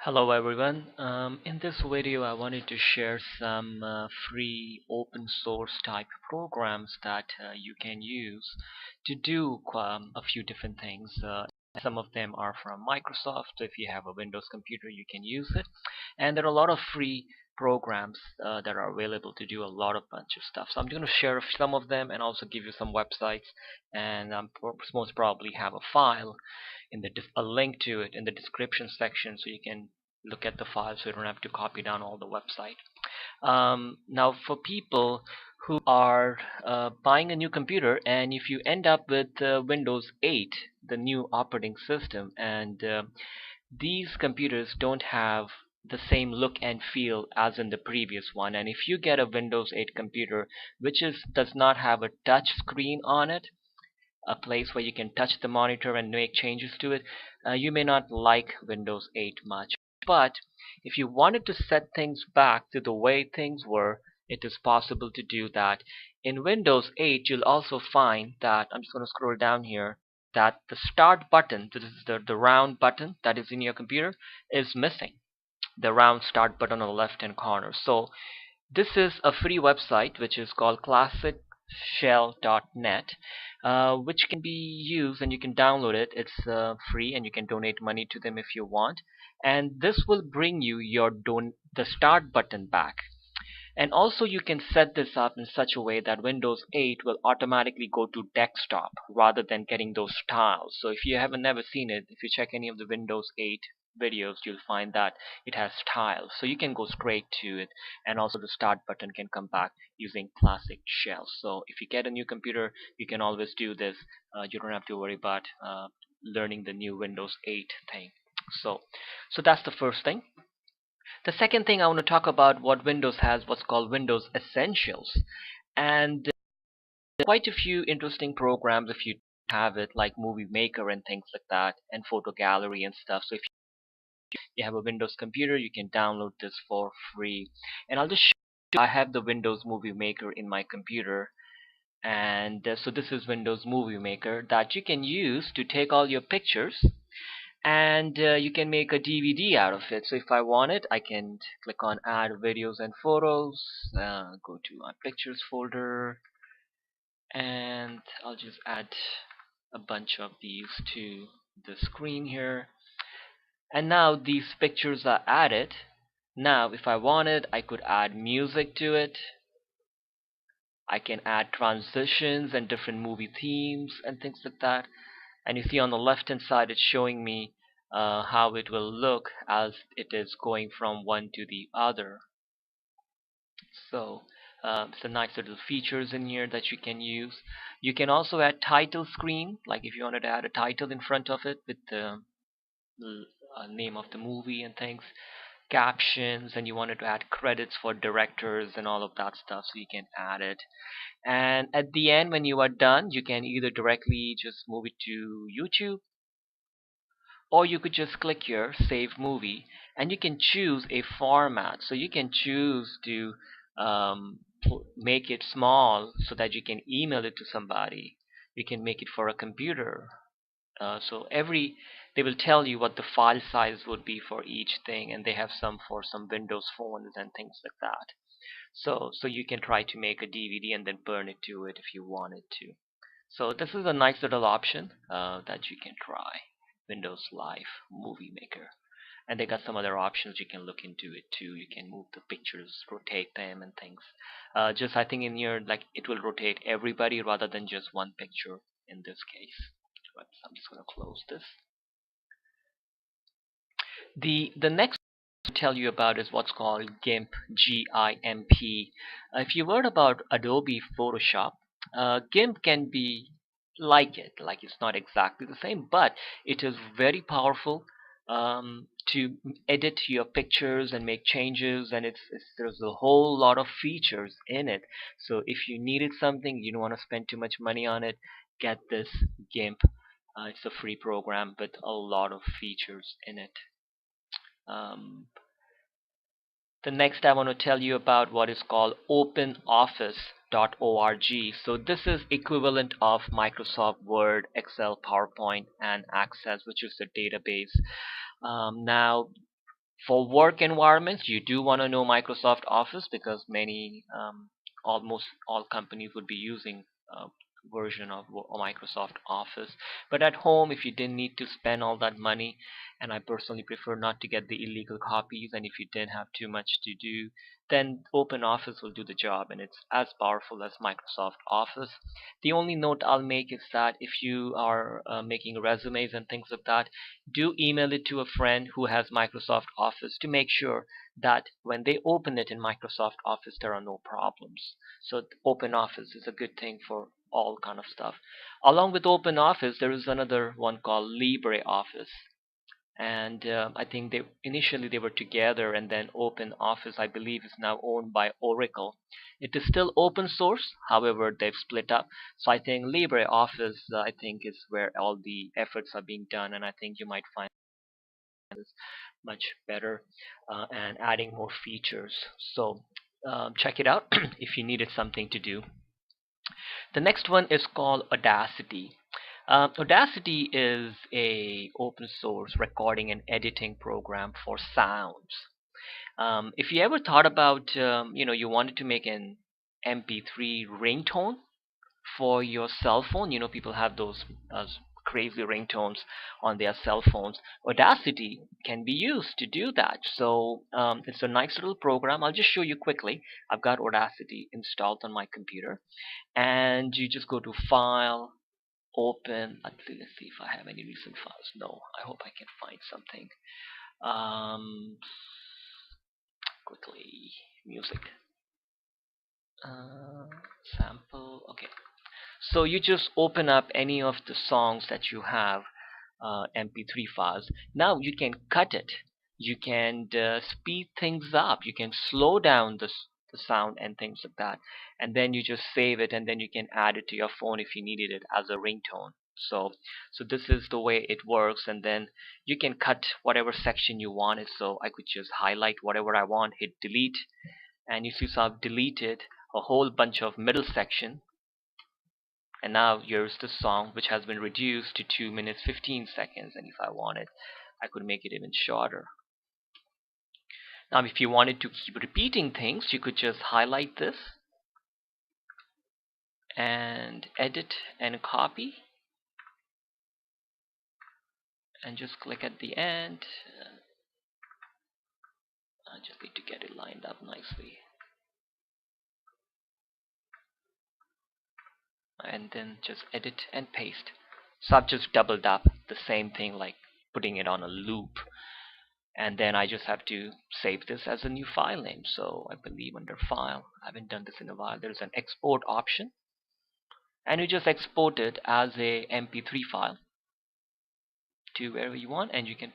Hello everyone. In this video I wanted to share some free open source type programs that you can use to do a few different things. Some of them are from Microsoft, so if you have a Windows computer you can use it. And there are a lot of free programs that are available to do a lot of bunch of stuff. So I'm going to share some of them and also give you some websites, and most probably have a file in a link to it in the description section so you can look at the file so you don't have to copy down all the website. Now for people who are buying a new computer, and if you end up with Windows 8, the new operating system, and these computers don't have the same look and feel as in the previous one, and if you get a Windows 8 computer does not have a touch screen on it, a place where you can touch the monitor and make changes to it, you may not like Windows 8 much. But if you wanted to set things back to the way things were, it is possible to do that. In Windows 8, you'll also find that, I'm just going to scroll down here, that the start button, this is the round button that is in your computer, is missing. The round start button on the left hand corner. So this is a free website which is called classicshell.net, which can be used and you can download it. It's free and you can donate money to them if you want. And this will bring you the start button back. And also you can set this up in such a way that Windows 8 will automatically go to desktop rather than getting those tiles. So if you haven't never seen it, if you check any of the Windows 8 videos, you'll find that it has tiles. So you can go straight to it, and also the start button can come back using classic shell. So if you get a new computer, you can always do this. You don't have to worry about learning the new Windows 8 thing. So that's the first thing. The second thing I want to talk about, what Windows has, what's called Windows Essentials, and quite a few interesting programs if you have it, like Movie Maker and things like that, and Photo Gallery and stuff. So if you have a Windows computer, you can download this for free. And I'll just show you, I have the Windows Movie Maker in my computer, and so this is Windows Movie Maker that you can use to take all your pictures, and you can make a DVD out of it. So if I want it, I can click on add videos and photos, go to my pictures folder, and I'll just add a bunch of these to the screen here. And now these pictures are added. Now if I wanted, I could add music to it. I can add transitions and different movie themes and things like that. And you see on the left hand side it's showing me how it will look as it is going from one to the other. So some nice little features in here that you can use. You can also add title screen, like if you wanted to add a title in front of it with the name of the movie and things, captions, and you wanted to add credits for directors and all of that stuff, so you can add it. And at the end, when you are done, you can either directly just move it to YouTube, or you could just click here, save movie, and you can choose a format. So you can choose to make it small so that you can email it to somebody. You can make it for a computer. So they will tell you what the file size would be for each thing, and they have some for some Windows phones and things like that. So you can try to make a DVD and then burn it to it if you wanted to. So this is a nice little option that you can try. Windows Live Movie Maker. And they got some other options you can look into it too. You can move the pictures, rotate them and things. Just I think in here, like, it will rotate everybody rather than just one picture in this case. But I'm just going to close this. The next to tell you about is what's called GIMP, G-I-M-P. If you heard about Adobe Photoshop, GIMP can be like it. Like, it's not exactly the same, but it is very powerful to edit your pictures and make changes, and there's a whole lot of features in it. So if you needed something, you don't want to spend too much money on it, get this GIMP. It's a free program with a lot of features in it. Um, the next I want to tell you about what is called OpenOffice.org. So this is equivalent of Microsoft Word, Excel, PowerPoint, and Access, which is the database. Now, For work environments, you do want to know Microsoft Office because almost all companies would be using a version of Microsoft Office. But at home, if you didn't need to spend all that money, and I personally prefer not to get the illegal copies, and if you didn't have too much to do, then OpenOffice will do the job, and it's as powerful as Microsoft Office. The only note I'll make is that if you are making resumes and things like that, do email it to a friend who has Microsoft Office to make sure that when they open it in Microsoft Office there are no problems. So OpenOffice is a good thing for all kind of stuff. Along with OpenOffice, there is another one called LibreOffice, and I think they were together, and then OpenOffice I believe is now owned by Oracle. It is still open source, however they've split up. So I think LibreOffice I think is where all the efforts are being done, and I think you might find this much better and adding more features. So check it out if you needed something to do. The next one is called Audacity. Audacity is a open source recording and editing program for sounds. If you ever thought about, you wanted to make an MP3 ringtone for your cell phone, people have those crazy ringtones on their cell phones. Audacity can be used to do that. So it's a nice little program. I'll just show you quickly. I've got Audacity installed on my computer, and you just go to File, Open. Let's see if I have any recent files. No, I hope I can find something. Um, quickly, music, uh, sample. Okay, so you just open up any of the songs that you have, MP3 files. Now you can cut it. You can speed things up. You can slow down the sound and things like that. And then you just save it, and then you can add it to your phone if you needed it as a ringtone. So this is the way it works, and then you can cut whatever section you wanted. So I could just highlight whatever I want, hit delete, and you see, so I've deleted a whole bunch of middle section, and now here's the song, which has been reduced to 2 minutes 15 seconds, and if I wanted I could make it even shorter. Now if you wanted to keep repeating things, you could just highlight this and edit and copy, and just click at the end. I just need to get it lined up nicely, and then just edit and paste. So I've just doubled up the same thing, like putting it on a loop, and then I just have to save this as a new file name. So I believe under File, I haven't done this in a while, there's an export option, and you just export it as a MP3 file to wherever you want, and you can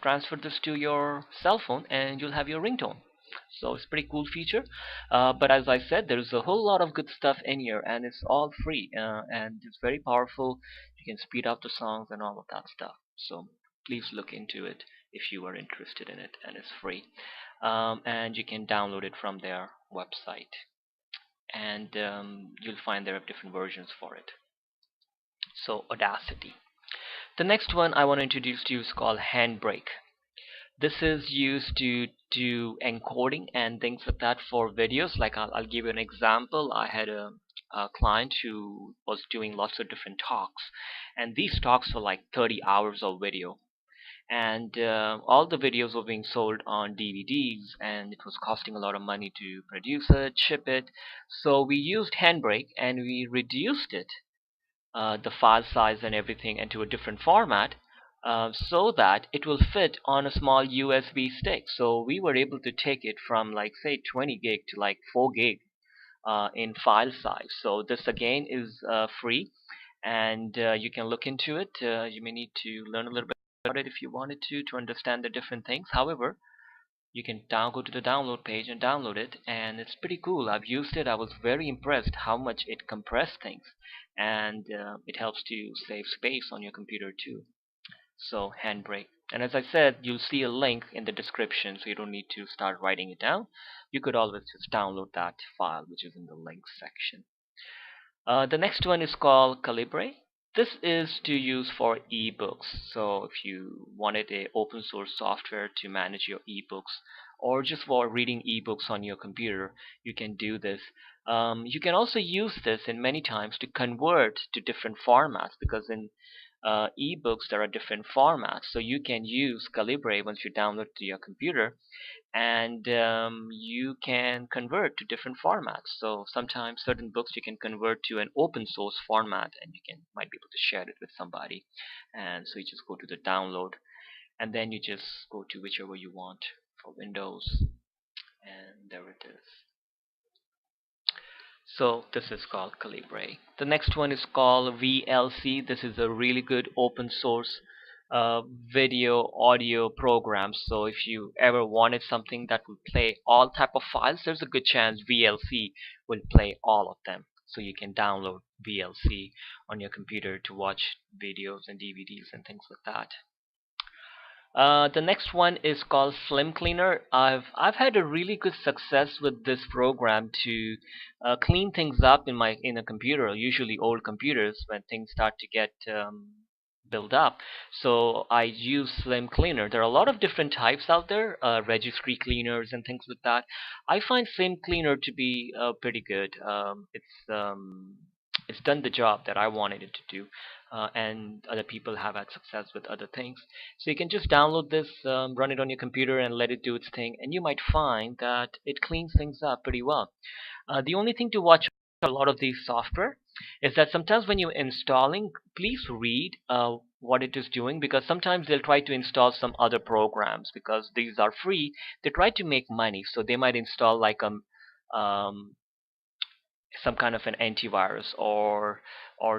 transfer this to your cell phone, and you'll have your ringtone. So it's a pretty cool feature, but as I said, there's a whole lot of good stuff in here, and it's all free, and it's very powerful. You can speed up the songs and all of that stuff. So please look into it if you are interested in it, and it's free. And you can download it from their website, and you'll find there are different versions for it. So Audacity. The next one I want to introduce to you is called Handbrake. This is used to do encoding and things like that for videos. Like I'll give you an example. I had a client who was doing lots of different talks, and these talks were like 30 hours of video, and all the videos were being sold on DVDs, and it was costing a lot of money to produce it, ship it. So we used Handbrake, and we reduced it, the file size and everything, into a different format, so that it will fit on a small USB stick. So we were able to take it from, like, say 20 gig to like 4 gig in file size. So this again is free, and you can look into it. You may need to learn a little bit about it if you wanted to understand the different things. However, you can go to the download page and download it, and it's pretty cool. I've used it. I was very impressed how much it compressed things, and it helps to save space on your computer too. So Handbrake. And as I said, you'll see a link in the description, so you don't need to start writing it down. You could always just download that file, which is in the links section. The next one is called Calibre. This is to use for ebooks. So if you wanted a open source software to manage your ebooks, or just for reading ebooks on your computer, you can do this. You can also use this in many times to convert to different formats, because in ebooks there are different formats. So you can use Calibre once you download to your computer, and you can convert to different formats. So sometimes certain books you can convert to an open source format, and you can might be able to share it with somebody. And so you just go to the download, and then you just go to whichever you want for Windows, and there it is. So this is called Calibre. The next one is called VLC. This is a really good open source video audio program. So if you ever wanted something that will play all type of files, there's a good chance VLC will play all of them. So you can download VLC on your computer to watch videos and DVDs and things like that. The next one is called Slim Cleaner. I've had a really good success with this program to clean things up in a computer, usually old computers, when things start to get built up. So I use Slim Cleaner. There are a lot of different types out there, registry cleaners and things like that. I find Slim Cleaner to be pretty good. It's done the job that I wanted it to do, and other people have had success with other things. So you can just download this, run it on your computer, and let it do its thing, and you might find that it cleans things up pretty well. The only thing to watch a lot of these software is that sometimes when you're installing, please read what it is doing, because sometimes they'll try to install some other programs because these are free. They try to make money, so they might install like um, some kind of an antivirus, or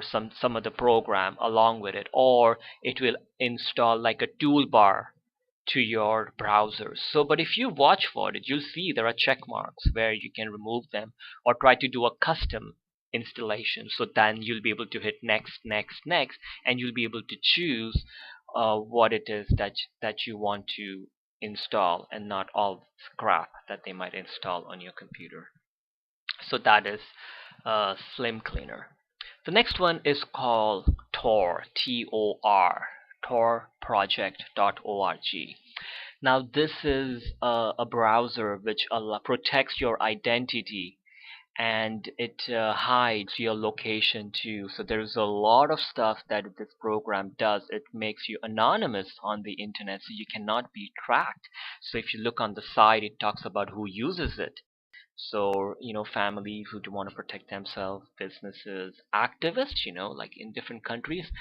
some other program along with it, or it will install like a toolbar to your browser. So but if you watch for it, you'll see there are check marks where you can remove them or try to do a custom installation. So then you'll be able to hit next, next, next, and you'll be able to choose what it is that you want to install, and not all crap that they might install on your computer. So that is Slim Cleaner. The next one is called Tor, Tor, torproject.org. Now this is a browser which protects your identity, and it hides your location too. So there's a lot of stuff that this program does. It makes you anonymous on the internet, so you cannot be tracked. So if you look on the side, it talks about who uses it. So, families who do want to protect themselves, businesses, activists, like in different countries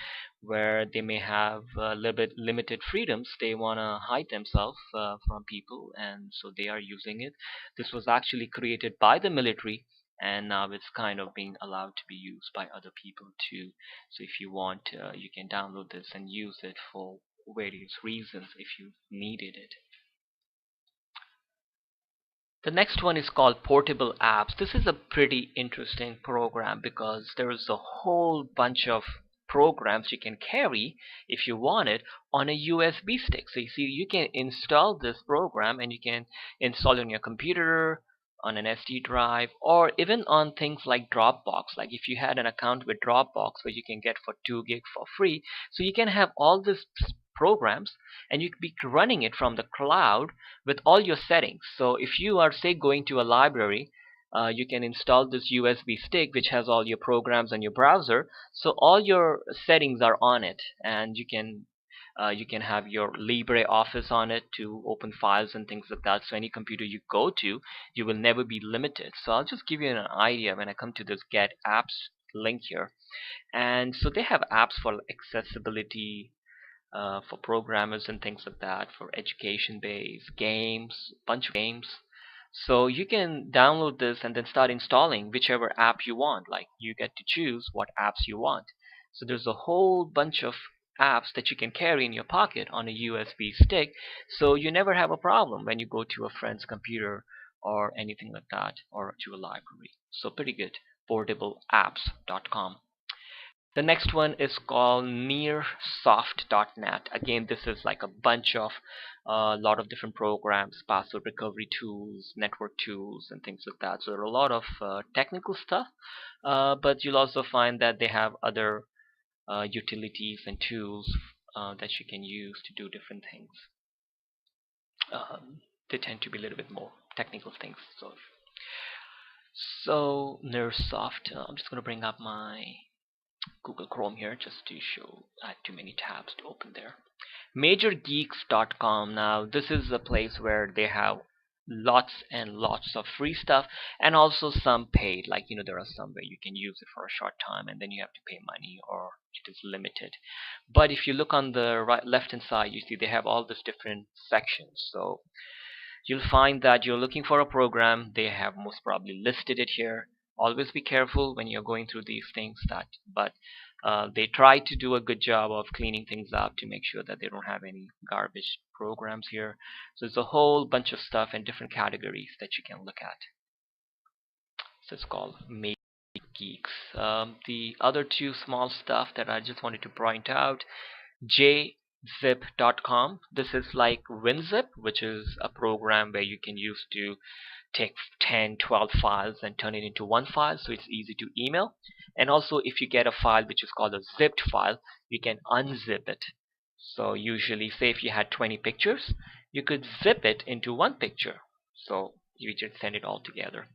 where they may have a little bit limited freedoms, they want to hide themselves from people, and so they are using it. This was actually created by the military, and now it's kind of being allowed to be used by other people too. So if you want, you can download this and use it for various reasons if you needed it. The next one is called Portable Apps. This is a pretty interesting program because there is a whole bunch of programs you can carry if you want it on a USB stick. So you see, you can install this program and you can install it on your computer, on an SD drive, or even on things like Dropbox. Like if you had an account with Dropbox where you can get for 2 gig for free, so you can have all these programs and you could be running it from the cloud with all your settings. So if you are, say, going to a library, you can install this USB stick which has all your programs on your browser. So all your settings are on it, and you can have your LibreOffice on it to open files and things like that. So any computer you go to, you will never be limited. So I'll just give you an idea when I come to this Get Apps link here. And so they have apps for accessibility, for programmers and things like that, for education-based games, bunch of games. So you can download this and then start installing whichever app you want. Like you get to choose what apps you want. So there's a whole bunch of apps that you can carry in your pocket on a USB stick, so you never have a problem when you go to a friend's computer or anything like that, or to a library. So pretty good. Portableapps.com. The next one is called nearsoft.net. Again, this is like a bunch of a lot of different programs, password recovery tools, network tools, and things like that. So there are a lot of technical stuff, but you'll also find that they have other utilities and tools that you can use to do different things. They tend to be a little bit more technical things. So Nersoft, I'm just going to bring up my Google Chrome here just to show I had too many tabs to open there. MajorGeeks.com. Now this is a place where they have lots and lots of free stuff and also some paid, like there are some where you can use it for a short time and then you have to pay money or it is limited. But if you look on the left hand side, you see they have all these different sections. So you'll find that you're looking for a program, they have most probably listed it here. Always be careful when you're going through these things, but they try to do a good job of cleaning things up to make sure that they don't have any garbage programs here. So it's a whole bunch of stuff in different categories that you can look at. So it's called Major Geeks. The other two small stuff that I just wanted to point out, jzip.com. This is like WinZip, which is a program where you can use to take 10, 12 files and turn it into one file, so it's easy to email. And also if you get a file which is called a zipped file, you can unzip it. So usually, say if you had 20 pictures, you could zip it into one picture. So you just send it all together.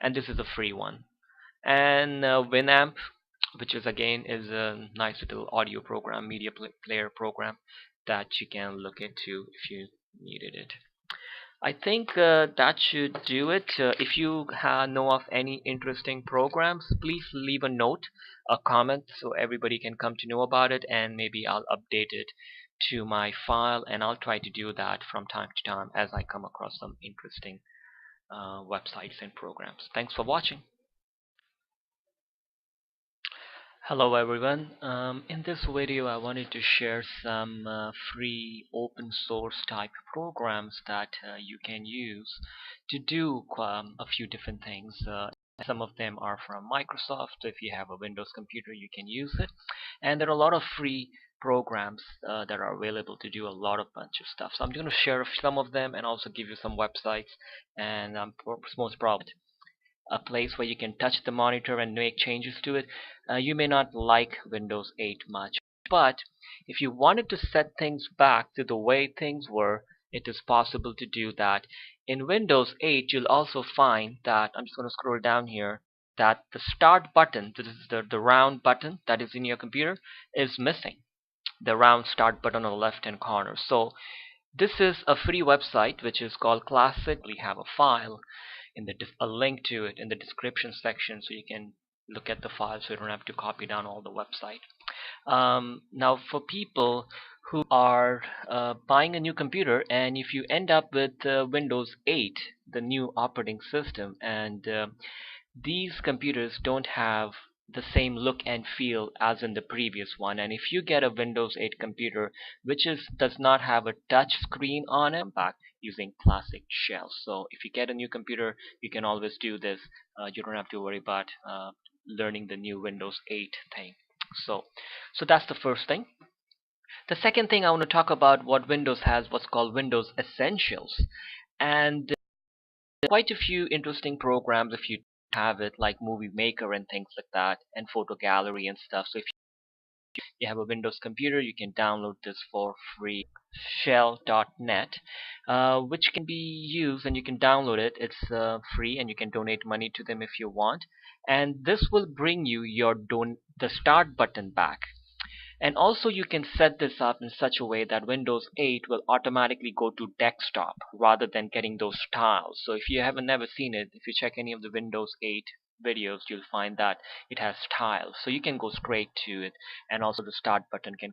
And this is a free one. And Winamp, which is again is a nice little audio program, media player program that you can look into if you needed it. I think that should do it. If you know of any interesting programs, please leave a note, a comment, so everybody can come to know about it, and maybe I'll update it to my file, and I'll try to do that from time to time as I come across some interesting websites and programs. Thanks for watching. Hello everyone. In this video I wanted to share some free open source type programs that you can use to do a few different things. Some of them are from Microsoft, so if you have a Windows computer you can use it, and there are a lot of free programs that are available to do a lot of bunch of stuff. So I'm going to share some of them and also give you some websites, and most probably a place where you can touch the monitor and make changes to it. You may not like Windows 8 much, but if you wanted to set things back to the way things were, it is possible to do that. In Windows 8, you'll also find that, I'm just going to scroll down here, that the start button, this is the round button that is in your computer, is missing. The round start button on the left hand corner. So this is a free website which is called Classic. We have a file in a link to it in the description section, so you can look at the file so you don't have to copy down all the website. Now for people who are buying a new computer, and if you end up with Windows 8, the new operating system, and these computers don't have the same look and feel as in the previous one, and if you get a Windows 8 computer which does not have a touch screen on it, back using Classic Shell. So if you get a new computer, you can always do this. You don't have to worry about learning the new Windows 8 thing. So that's the first thing. The second thing I want to talk about, what Windows has, what's called Windows Essentials, and quite a few interesting programs if you have it, like Movie Maker and things like that, and Photo Gallery and stuff. So if you have a Windows computer, you can download this for free. Shell.net, which can be used, and you can download it. It's free, and you can donate money to them if you want. And this will bring you the start button back. And also you can set this up in such a way that Windows 8 will automatically go to desktop rather than getting those tiles. So if you haven't never seen it, if you check any of the Windows 8 videos, you'll find that it has tiles. So you can go straight to it, and also the start button can